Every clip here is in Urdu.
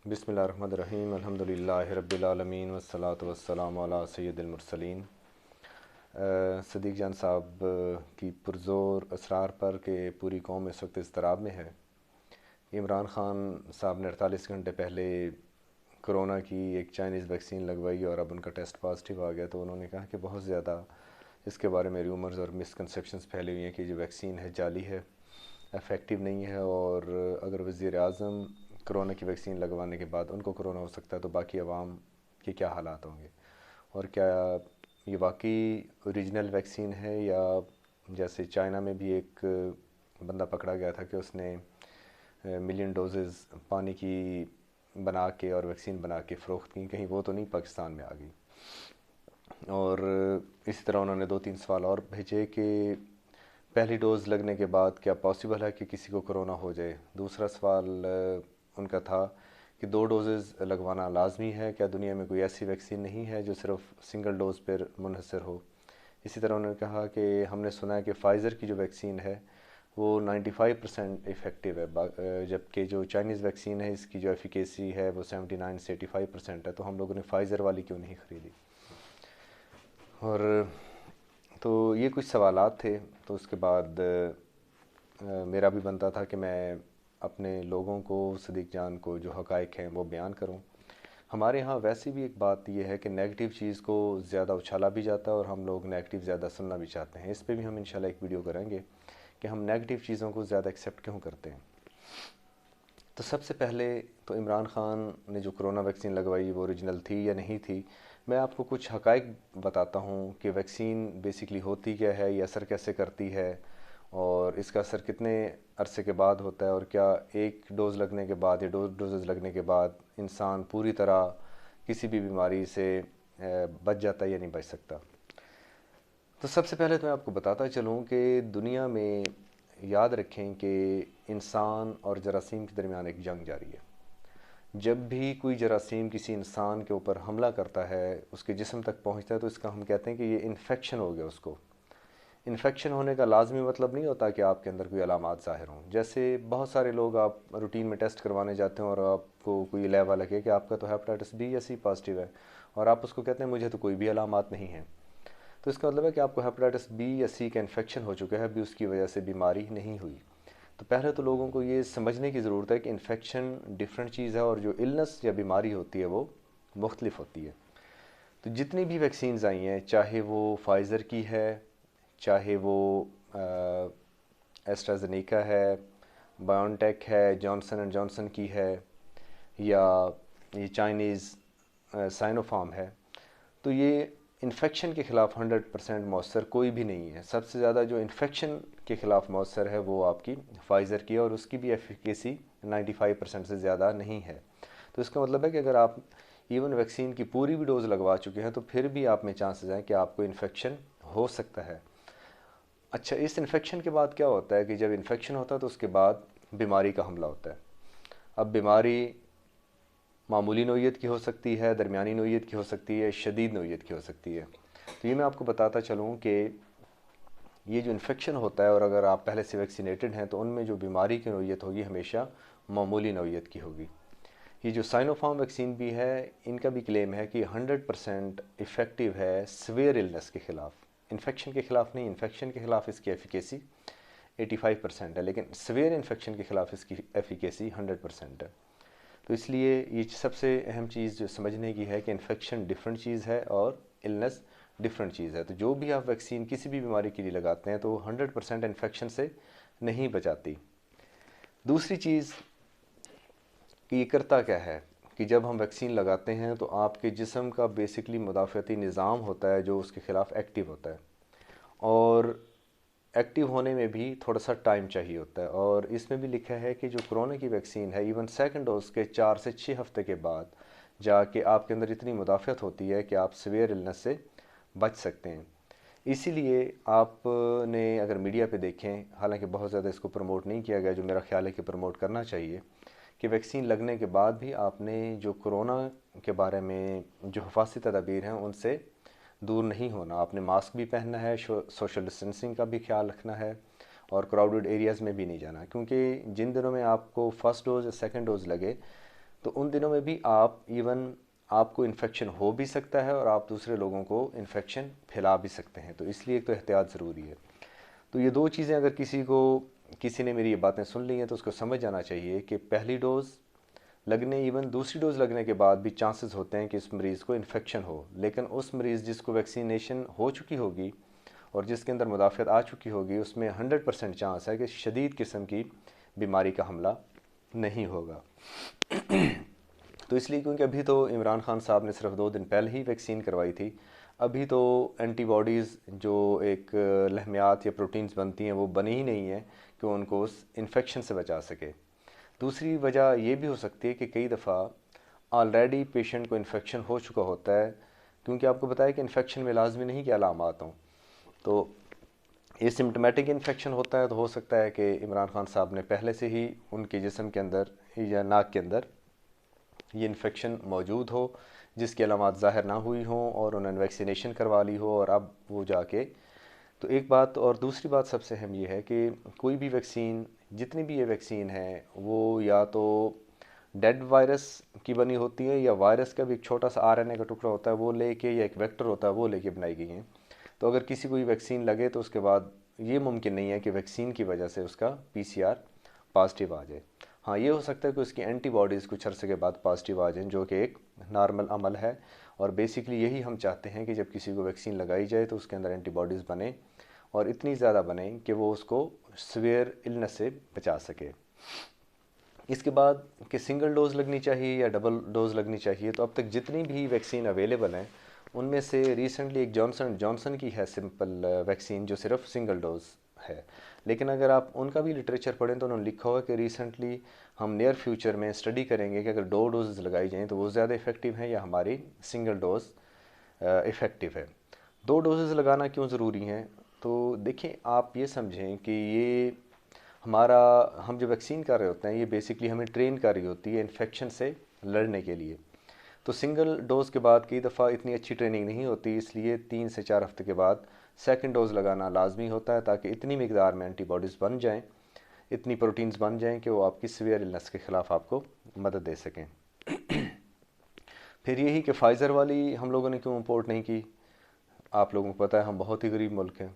بسم اللہ الرحمن الرحیم الحمدللہ رب العالمین والصلاة والسلام علی سید المرسلین۔ صدیق جان صاحب کی پرزور اسرار پر کہ پوری قوم اس وقت اضطراب میں ہے۔ عمران خان صاحب نے 48 گھنٹے پہلے کرونا کی ایک چائنیز ویکسین لگوائی اور اب ان کا ٹیسٹ پازیٹیو آ گیا، تو انہوں نے کہا کہ بہت زیادہ اس کے بارے میں ریومرز اور مسکنسیپشنز پھیلی ہوئی ہیں کہ جو ویکسین ہے جعلی ہے، افیکٹو نہیں ہے، اور اگر وزیر اعظم کرونا کی ویکسین لگوانے کے بعد ان کو کرونا ہو سکتا ہے تو باقی عوام کے کیا حالات ہوں گے، اور کیا یہ واقعی اوریجنل ویکسین ہے یا جیسے چائنا میں بھی ایک بندہ پکڑا گیا تھا کہ اس نے ملین ڈوزز پانی کی بنا کے اور ویکسین بنا کے فروخت کی، کہیں وہ تو نہیں پاکستان میں آ گئی۔ اور اسی طرح انہوں نے 2-3 سوال اور بھیجے کہ پہلی ڈوز لگنے کے بعد کیا پاسبل ہے کہ کسی کو کرونا ہو جائے۔ دوسرا سوال ان کا تھا کہ 2 ڈوزز لگوانا لازمی ہے، کیا دنیا میں کوئی ایسی ویکسین نہیں ہے جو صرف سنگل ڈوز پر منحصر ہو۔ اسی طرح انہوں نے کہا کہ ہم نے سنا ہے کہ فائزر کی جو ویکسین ہے وہ 95% افیکٹو ہے، جبکہ جو چائنیز ویکسین ہے اس کی جو ایفیکیسی ہے وہ 79 سے 85% ہے، تو ہم لوگوں نے فائزر والی کیوں نہیں خریدی۔ اور تو یہ کچھ سوالات تھے، تو اس کے بعد میرا بھی بنتا تھا کہ میں اپنے لوگوں کو، صدیق جان کو جو حقائق ہیں وہ بیان کروں۔ ہمارے ہاں ویسے بھی ایک بات یہ ہے کہ نیگیٹو چیز کو زیادہ اچھالا بھی جاتا ہے اور ہم لوگ نیگیٹو زیادہ سننا بھی چاہتے ہیں۔ اس پہ بھی ہم انشاءاللہ ایک ویڈیو کریں گے کہ ہم نیگیٹو چیزوں کو زیادہ ایکسیپٹ کیوں کرتے ہیں۔ تو سب سے پہلے تو عمران خان نے جو کرونا ویکسین لگوائی وہ اوریجنل تھی یا نہیں تھی۔ میں آپ کو کچھ حقائق بتاتا ہوں کہ ویکسین بیسکلی ہوتی کیا ہے، یہ اثر کیسے کرتی ہے، اور اس کا اثر کتنے عرصے کے بعد ہوتا ہے، اور کیا ایک ڈوز لگنے کے بعد یا 2 ڈوزز لگنے کے بعد انسان پوری طرح کسی بھی بیماری سے بچ جاتا ہے یا نہیں بچ سکتا۔ تو سب سے پہلے تو میں آپ کو بتاتا چلوں کہ دنیا میں یاد رکھیں کہ انسان اور جراثیم کے درمیان ایک جنگ جاری ہے۔ جب بھی کوئی جراثیم کسی انسان کے اوپر حملہ کرتا ہے، اس کے جسم تک پہنچتا ہے، تو اس کا ہم کہتے ہیں کہ یہ انفیکشن ہو گیا۔ اس کو انفیکشن ہونے کا لازمی مطلب نہیں ہوتا کہ آپ کے اندر کوئی علامات ظاہر ہوں۔ جیسے بہت سارے لوگ آپ روٹین میں ٹیسٹ کروانے جاتے ہیں اور آپ کو کوئی لیب والا کہے کہ آپ کا تو ہیپاٹائٹس بی یا سی پازیٹیو ہے، اور آپ اس کو کہتے ہیں مجھے تو کوئی بھی علامات نہیں ہیں، تو اس کا مطلب ہے کہ آپ کو ہیپاٹائٹس بی یا سی کا انفیکشن ہو چکا ہے، ابھی اس کی وجہ سے بیماری نہیں ہوئی۔ تو پہلے تو لوگوں کو یہ سمجھنے کی ضرورت ہے کہ انفیکشن ڈیفرنٹ چیز ہے اور جو النس یا بیماری ہوتی ہے وہ مختلف ہوتی ہے۔ تو جتنی بھی ویکسینز آئی ہیں، چاہے وہ فائزر کی ہے، چاہے وہ ایسٹرازینیکا ہے، بایون ٹیک ہے، جانسن اینڈ جانسن کی ہے، یا یہ چائنیز سائنو فارم ہے، تو یہ انفیکشن کے خلاف 100% مؤثر کوئی بھی نہیں ہے۔ سب سے زیادہ جو انفیکشن کے خلاف مؤثر ہے وہ آپ کی فائزر کی ہے، اور اس کی بھی ایفیکیسی 95% سے زیادہ نہیں ہے۔ تو اس کا مطلب ہے کہ اگر آپ ایون ویکسین کی پوری بھی ڈوز لگوا چکے ہیں تو پھر بھی آپ میں چانسز ہیں کہ آپ کو انفیکشن ہو سکتا ہے۔ اچھا، اس انفیکشن کے بعد کیا ہوتا ہے کہ جب انفیکشن ہوتا ہے تو اس کے بعد بیماری کا حملہ ہوتا ہے۔ اب بیماری معمولی نوعیت کی ہو سکتی ہے، درمیانی نوعیت کی ہو سکتی ہے، شدید نوعیت کی ہو سکتی ہے۔ تو یہ میں آپ کو بتاتا چلوں کہ یہ جو انفیکشن ہوتا ہے، اور اگر آپ پہلے سے ویکسینیٹڈ ہیں تو ان میں جو بیماری کی نوعیت ہوگی ہمیشہ معمولی نوعیت کی ہوگی۔ یہ جو سائنو فارم ویکسین بھی ہے، ان کا بھی کلیم ہے کہ 100% افیکٹو ہے سویئر النس کے خلاف، انفیکشن کے خلاف نہیں۔ انفیکشن کے خلاف اس کی ایفیکیسی 85% ہے، لیکن سویئر انفیکشن کے خلاف اس کی ایفیکیسی 100% ہے۔ تو اس لیے یہ سب سے اہم چیز جو سمجھنے کی ہے کہ انفیکشن ڈفرینٹ چیز ہے اور النس ڈفرینٹ چیز ہے۔ تو جو بھی آپ ویکسین کسی بھی بیماری کے لیے لگاتے ہیں تو وہ 100% انفیکشن سے نہیں بچاتی۔ دوسری چیز کہ یہ کرتا کیا ہے کہ جب ہم ویکسین لگاتے ہیں تو آپ کے جسم کا بیسکلی مدافعتی نظام ہوتا ہے جو اس کے خلاف ایکٹیو ہوتا ہے، اور ایکٹیو ہونے میں بھی تھوڑا سا ٹائم چاہیے ہوتا ہے۔ اور اس میں بھی لکھا ہے کہ جو کرونا کی ویکسین ہے، ایون سیکنڈ ڈوز کے 4 سے 6 ہفتے کے بعد جا کے آپ کے اندر اتنی مدافعت ہوتی ہے کہ آپ سویئر النس سے بچ سکتے ہیں۔ اسی لیے آپ نے اگر میڈیا پہ دیکھیں، حالانکہ بہت زیادہ اس کو پروموٹ نہیں کیا گیا، جو میرا خیال ہے کہ پروموٹ کرنا چاہیے، کہ ویکسین لگنے کے بعد بھی آپ نے جو کرونا کے بارے میں جو حفاظتی تدابیر ہیں ان سے دور نہیں ہونا۔ آپ نے ماسک بھی پہننا ہے، سوشل ڈسٹینسنگ کا بھی خیال رکھنا ہے، اور کراؤڈڈ ایریاز میں بھی نہیں جانا، کیونکہ جن دنوں میں آپ کو فرسٹ ڈوز یا سیکنڈ ڈوز لگے تو ان دنوں میں بھی آپ کو انفیکشن ہو بھی سکتا ہے اور آپ دوسرے لوگوں کو انفیکشن پھیلا بھی سکتے ہیں، تو اس لیے ایک تو احتیاط ضروری ہے۔ تو یہ دو چیزیں اگر کسی نے میری یہ باتیں سن لی ہیں تو اس کو سمجھ جانا چاہیے کہ پہلی ڈوز لگنے ایون دوسری ڈوز لگنے کے بعد بھی چانسز ہوتے ہیں کہ اس مریض کو انفیکشن ہو، لیکن اس مریض جس کو ویکسینیشن ہو چکی ہوگی اور جس کے اندر مدافعت آ چکی ہوگی، اس میں 100% چانس ہے کہ شدید قسم کی بیماری کا حملہ نہیں ہوگا۔ تو اس لیے کیونکہ ابھی تو عمران خان صاحب نے صرف 2 دن پہلے ہی ویکسین کروائی تھی، ابھی تو اینٹی باڈیز جو ایک لحمیات یا پروٹینز بنتی ہیں وہ بنی ہی نہیں ہیں کہ ان کو اس انفیکشن سے بچا سکے۔ دوسری وجہ یہ بھی ہو سکتی ہے کہ کئی دفعہ آلریڈی پیشنٹ کو انفیکشن ہو چکا ہوتا ہے، کیونکہ آپ کو بتایا کہ انفیکشن میں لازمی نہیں کہ علامات ہوں، تو یہ سمٹمیٹک انفیکشن ہوتا ہے، تو ہو سکتا ہے کہ عمران خان صاحب نے پہلے سے ہی ان کے جسم کے اندر یا ناک کے اندر یہ انفیکشن موجود ہو جس کی علامات ظاہر نہ ہوئی ہوں اور انہوں نے ویکسینیشن کروا لی ہو، اور اب وہ جا کے تو ایک بات اور دوسری بات سب سے اہم یہ ہے کہ کوئی بھی ویکسین، جتنی بھی یہ ویکسین ہے، وہ یا تو ڈیڈ وائرس کی بنی ہوتی ہے یا وائرس کا بھی ایک چھوٹا سا RNA کا ٹکڑا ہوتا ہے وہ لے کے، یا ایک ویکٹر ہوتا ہے وہ لے کے بنائی گئی ہیں۔ تو اگر کسی کو ویکسین لگے تو اس کے بعد یہ ممکن نہیں ہے کہ ویکسین کی وجہ سے اس کا PCR پازیٹیو آ جائے۔ ہاں، یہ ہو سکتا ہے کہ اس کی اینٹی باڈیز کچھ عرصے کے بعد پازیٹیو آ جائیں، جو کہ ایک نارمل عمل ہے، اور بیسکلی یہی ہم چاہتے ہیں کہ جب کسی کو ویکسین لگائی جائے تو اس کے اندر اینٹی باڈیز بنیں اور اتنی زیادہ بنیں کہ وہ اس کو سویئر النس سے بچا سکے۔ اس کے بعد کہ سنگل ڈوز لگنی چاہیے یا ڈبل ڈوز لگنی چاہیے، تو اب تک جتنی بھی ویکسین اویلیبل ہیں ان میں سے ریسنٹلی ایک جانسن کی ہے سمپل ویکسین جو صرف سنگل ڈوز ہے، لیکن اگر آپ ان کا بھی لٹریچر پڑھیں تو انہوں نے لکھا ہوا کہ ریسنٹلی ہم نیئر فیوچر میں اسٹڈی کریں گے کہ اگر 2 ڈوزز لگائی جائیں تو وہ زیادہ افیکٹو ہیں یا ہماری سنگل ڈوز افیکٹو ہے۔ 2 ڈوزز لگانا کیوں ضروری ہیں؟ تو دیکھیں، آپ یہ سمجھیں کہ یہ ہم جو ویکسین کر رہے ہوتے ہیں یہ بیسکلی ہمیں ٹرین کر رہی ہوتی ہے انفیکشن سے لڑنے کے لیے۔ تو سنگل ڈوز کے بعد کئی دفعہ اتنی اچھی ٹریننگ نہیں ہوتی، اس لیے 3 سے 4 ہفتے کے بعد سیکنڈ ڈوز لگانا لازمی ہوتا ہے تاکہ اتنی مقدار میں اینٹی باڈیز بن جائیں، اتنی پروٹینز بن جائیں کہ وہ آپ کی سویئر النس کے خلاف آپ کو مدد دے سکیں۔ پھر یہی کہ فائزر والی ہم لوگوں نے کیوں امپورٹ نہیں کی؟ آپ لوگوں کو پتہ ہے ہم بہت ہی غریب ملک ہیں۔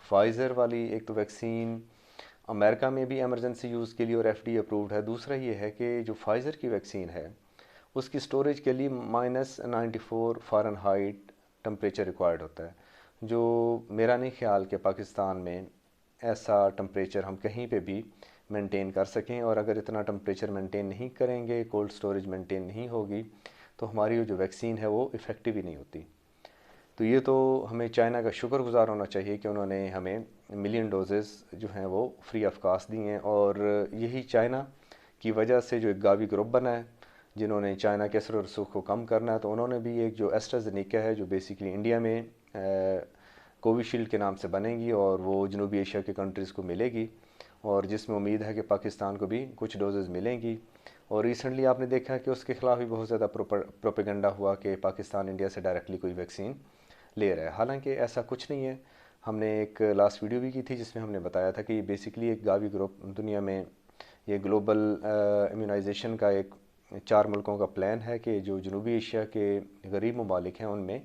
فائزر والی ایک تو ویکسین امریکہ میں بھی ایمرجنسی یوز کے لیے اور FDA اپرووڈ ہے، دوسرا یہ ہے کہ جو فائزر کی ویکسین ہے اس کی سٹوریج کے لیے -94 فارنہائٹ ٹمپریچر ریکوائرڈ ہوتا ہے، جو میرا نہیں خیال کہ پاکستان میں ایسا ٹمپریچر ہم کہیں پہ بھی مینٹین کر سکیں، اور اگر اتنا ٹمپریچر مینٹین نہیں کریں گے، کولڈ سٹوریج مینٹین نہیں ہوگی، تو ہماری جو ویکسین ہے وہ افیکٹو ہی نہیں ہوتی۔ تو یہ تو ہمیں چائنا کا شکر گزار ہونا چاہیے کہ انہوں نے ہمیں ملین ڈوزز جو ہیں وہ فری آف کاسٹ دی ہیں، اور یہی چائنا کی وجہ سے جو ایک گاوی گروپ بنا ہے جنہوں نے چائنا کے اثر و رسوخ کو کم کرنا ہے، تو انہوں نے بھی ایک جو ایسٹرازینیکا ہے جو بیسکلی انڈیا میں کوویشیلڈ کے نام سے بنے گی اور وہ جنوبی ایشیا کے کنٹریز کو ملے گی، اور جس میں امید ہے کہ پاکستان کو بھی کچھ ڈوزز ملیں گی۔ اور ریسنٹلی آپ نے دیکھا کہ اس کے خلاف بھی بہت زیادہ پروپیگنڈا ہوا کہ پاکستان انڈیا سے ڈائریکٹلی کوئی ویکسین لے رہا ہے، حالانکہ ایسا کچھ نہیں ہے۔ ہم نے ایک لاسٹ ویڈیو بھی کی تھی جس میں ہم نے بتایا تھا کہ یہ بیسکلی ایک گاوی گروپ دنیا میں یہ گلوبل امیونائزیشن کا ایک 4 ملکوں کا پلان ہے کہ جو جنوبی ایشیا کے غریب ممالک ہیں ان میں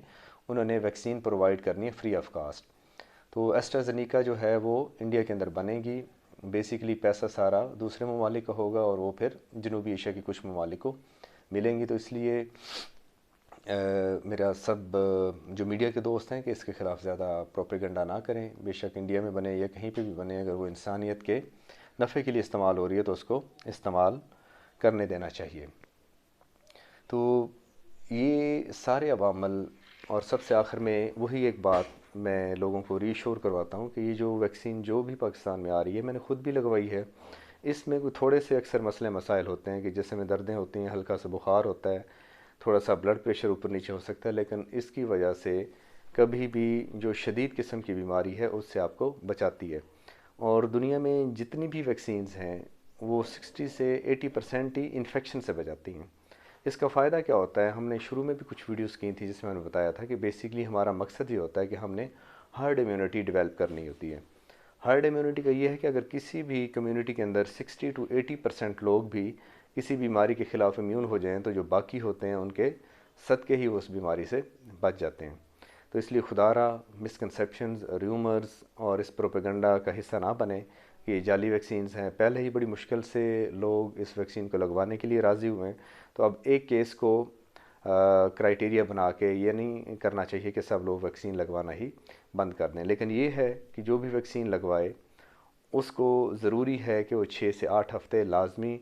انہوں نے ویکسین پرووائڈ کرنی ہے فری آف کاسٹ۔ تو ایسٹرازینیکا جو ہے وہ انڈیا کے اندر بنے گی، بیسکلی پیسہ سارا دوسرے ممالک کا ہوگا اور وہ پھر جنوبی ایشیا کی کچھ ممالک کو ملیں گی۔ تو اس لیے میرا سب جو میڈیا کے دوست ہیں کہ اس کے خلاف زیادہ پروپیگنڈا نہ کریں، بے شک انڈیا میں بنے یا کہیں پہ بھی بنے، اگر وہ انسانیت کے نفع کے لیے استعمال ہو رہی ہے تو اس کو استعمال کرنے دینا چاہیے۔ تو یہ سارے عوامل، اور سب سے آخر میں وہی ایک بات میں لوگوں کو ری ایشور کرواتا ہوں کہ یہ جو ویکسین جو بھی پاکستان میں آ رہی ہے، میں نے خود بھی لگوائی ہے، اس میں کوئی تھوڑے سے اکثر مسئلے مسائل ہوتے ہیں کہ جسم میں دردیں ہوتی ہیں، ہلکا سا بخار ہوتا ہے، تھوڑا سا بلڈ پریشر اوپر نیچے ہو سکتا ہے، لیکن اس کی وجہ سے کبھی بھی جو شدید قسم کی بیماری ہے اس سے آپ کو بچاتی ہے۔ اور دنیا میں جتنی بھی ویکسینز ہیں وہ 60 سے 80% ہی انفیکشن سے بچاتی ہیں۔ اس کا فائدہ کیا ہوتا ہے؟ ہم نے شروع میں بھی کچھ ویڈیوز کی تھی جس میں نے بتایا تھا کہ بیسکلی ہمارا مقصد یہ ہوتا ہے کہ ہم نے ہارڈ امیونٹی ڈیولپ کرنی ہوتی ہے۔ ہارڈ امیونٹی کا یہ ہے کہ اگر کسی بھی کمیونٹی کے اندر 60 to 80% لوگ بھی کسی بیماری کے خلاف امیون ہو جائیں تو جو باقی ہوتے ہیں ان کے صدقے ہی وہ اس بیماری سے بچ جاتے ہیں۔ تو اس لیے خدا را مسکنسیپشنز، ریومرز اور اس پروپیگنڈا کا حصہ نہ بنیں کہ یہ جعلی ویکسینز ہیں۔ پہلے ہی بڑی مشکل سے لوگ اس ویکسین کو لگوانے کے لیے راضی ہوئے ہیں، تو اب ایک کیس کو کرائٹیریا بنا کے یہ نہیں کرنا چاہیے کہ سب لوگ ویکسین لگوانا ہی بند کر دیں، لیکن یہ ہے کہ جو بھی ویکسین لگوائے اس کو ضروری ہے کہ وہ 6 سے 8 ہفتے لازمی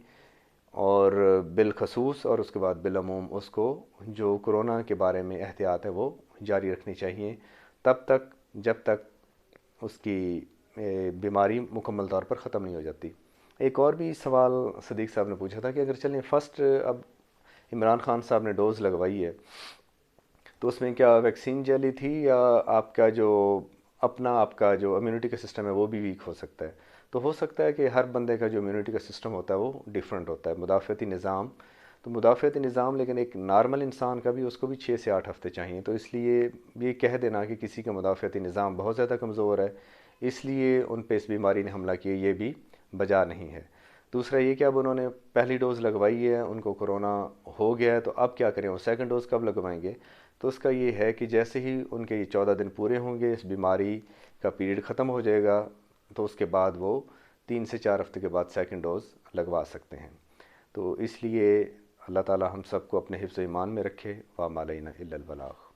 اور بالخصوص اور اس کے بعد بالعموم اس کو جو کرونا کے بارے میں احتیاط ہے وہ جاری رکھنی چاہیے تب تک جب تک اس کی بیماری مکمل طور پر ختم نہیں ہو جاتی۔ ایک اور بھی سوال صدیق صاحب نے پوچھا تھا کہ اگر چلیں فرسٹ اب عمران خان صاحب نے ڈوز لگوائی ہے تو اس میں کیا ویکسین جیلی تھی یا آپ کا جو آپ کا جو امیونٹی کا سسٹم ہے وہ بھی ویک ہو سکتا ہے؟ تو ہو سکتا ہے کہ ہر بندے کا جو امیونٹی کا سسٹم ہوتا ہے وہ ڈیفرنٹ ہوتا ہے، مدافعتی نظام تو مدافعتی نظام، لیکن ایک نارمل انسان کا بھی اس کو بھی 6 سے 8 ہفتے چاہیے، تو اس لیے یہ کہہ دینا کہ کسی کا مدافعتی نظام بہت زیادہ کمزور ہے اس لیے ان پہ اس بیماری نے حملہ کیا، یہ بھی بجا نہیں ہے۔ دوسرا یہ کہ اب انہوں نے پہلی ڈوز لگوائی ہے، ان کو کرونا ہو گیا ہے، تو اب کیا کریں، وہ سیکنڈ ڈوز کب لگوائیں گے؟ تو اس کا یہ ہے کہ جیسے ہی ان کے یہ 14 دن پورے ہوں گے، اس بیماری کا پیریڈ ختم ہو جائے گا، تو اس کے بعد وہ 3 سے 4 ہفتے کے بعد سیکنڈ ڈوز لگوا سکتے ہیں۔ تو اس لیے اللہ تعالی ہم سب کو اپنے حفظ و ایمان میں رکھے، وما علینا الا البلاغ۔